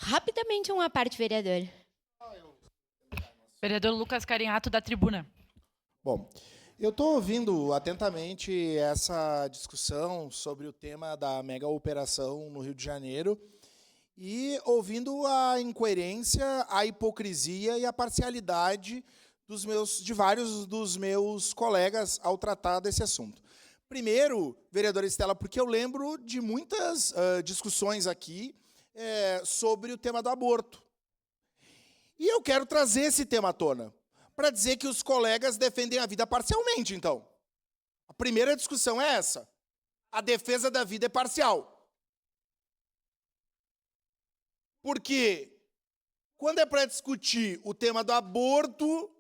Rapidamente uma parte, vereador. Vereador Lucas Carinhato, da tribuna. Bom, eu estou ouvindo atentamente essa discussão sobre o tema da mega operação no Rio de Janeiro e ouvindo a incoerência, a hipocrisia e a parcialidade de vários dos meus colegas ao tratar desse assunto. Primeiro, vereadora Estela, porque eu lembro de muitas discussões aqui sobre o tema do aborto. E eu quero trazer esse tema à tona, para dizer que os colegas defendem a vida parcialmente, então. A primeira discussão é essa. A defesa da vida é parcial. Porque quando é para discutir o tema do aborto,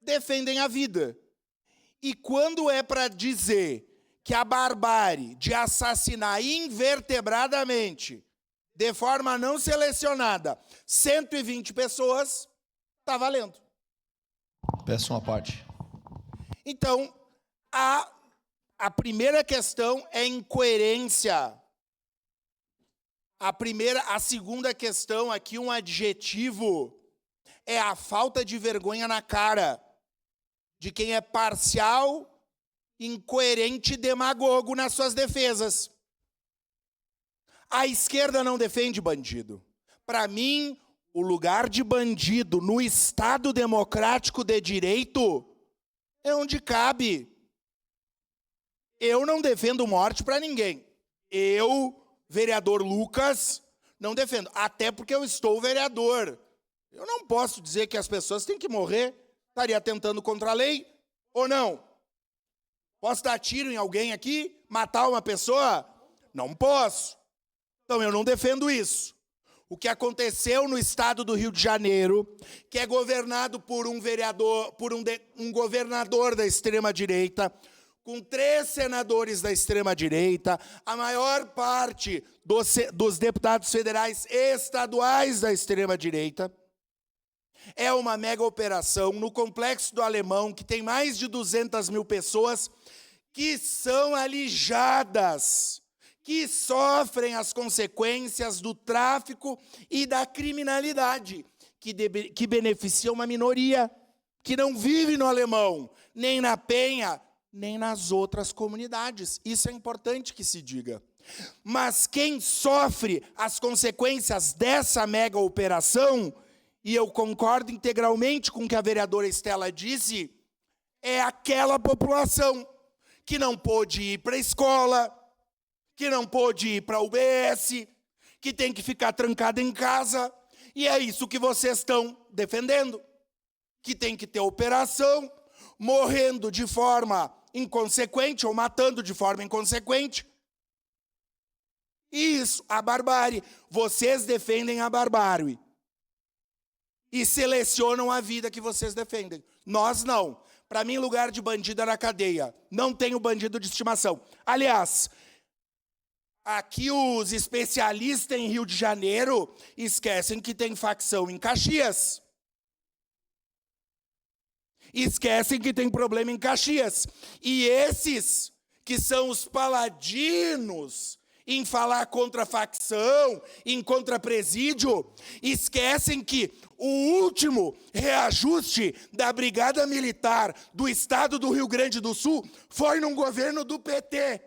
defendem a vida. E quando é para dizer que a barbárie de assassinar invertebradamente, de forma não selecionada, 120 pessoas, está valendo. Peço uma parte. Então, a primeira questão é incoerência. A segunda questão aqui, um adjetivo, é a falta de vergonha na cara de quem é parcial, incoerente e demagogo nas suas defesas. A esquerda não defende bandido. Para mim, o lugar de bandido no Estado democrático de direito é onde cabe. Eu não defendo morte para ninguém. Eu, vereador Lucas, não defendo. Até porque eu estou vereador. Eu não posso dizer que as pessoas têm que morrer. Estaria atentando contra a lei ou não? Posso dar tiro em alguém aqui? Matar uma pessoa? Não posso. Então eu não defendo isso. O que aconteceu no estado do Rio de Janeiro, que é governado por um vereador, um governador da extrema-direita, com 3 senadores da extrema-direita, a maior parte dos deputados federais e estaduais da extrema-direita, é uma mega operação no Complexo do Alemão, que tem mais de 200 mil pessoas que são alijadas, que sofrem as consequências do tráfico e da criminalidade, que beneficia uma minoria que não vive no Alemão, nem na Penha, nem nas outras comunidades. Isso é importante que se diga. Mas quem sofre as consequências dessa mega operação, e eu concordo integralmente com o que a vereadora Estela disse, é aquela população que não pôde ir para a escola, que não pôde ir para a UBS, que tem que ficar trancada em casa, e é isso que vocês estão defendendo, que tem que ter operação, morrendo de forma inconsequente ou matando de forma inconsequente. Isso, a barbárie. Vocês defendem a barbárie e selecionam a vida que vocês defendem. Nós não. Para mim, lugar de bandido é na cadeia. Não tenho bandido de estimação. Aliás, aqui os especialistas em Rio de Janeiro esquecem que tem facção em Caxias. Esquecem que tem problema em Caxias. E esses que são os paladinos em falar contra a facção, em contra presídio, esquecem que o último reajuste da Brigada Militar do Estado do Rio Grande do Sul foi num governo do PT.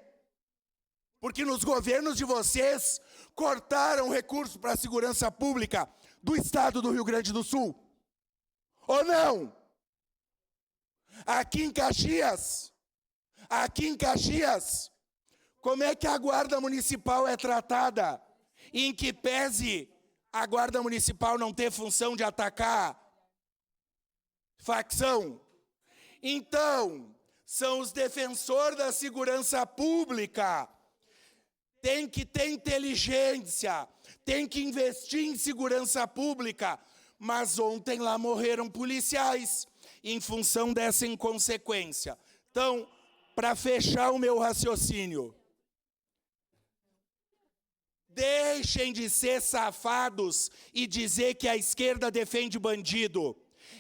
Porque nos governos de vocês cortaram recurso para a segurança pública do Estado do Rio Grande do Sul. Ou não? Aqui em Caxias, como é que a Guarda Municipal é tratada? Em que pese a Guarda Municipal não ter função de atacar facção? Então, são os defensores da segurança pública. Tem que ter inteligência, tem que investir em segurança pública. Mas ontem lá morreram policiais em função dessa inconsequência. Então, para fechar o meu raciocínio, deixem de ser safados e dizer que a esquerda defende bandido.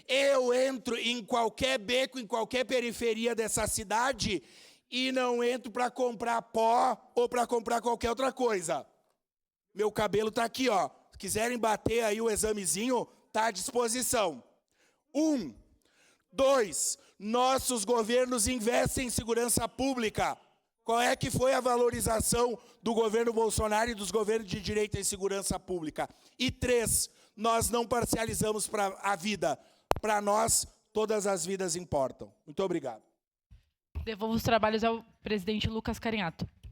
Eu entro em qualquer beco, em qualquer periferia dessa cidade e não entro para comprar pó ou para comprar qualquer outra coisa. Meu cabelo está aqui, ó. quiserem bater aí o examezinho, está à disposição. 1. 2. Nossos governos investem em segurança pública. Qual é que foi a valorização do governo Bolsonaro e dos governos de direita em segurança pública? E 3. Nós não parcializamos a vida. Para nós, todas as vidas importam. Muito obrigado. Devolvo os trabalhos ao presidente Lucas Carinhato.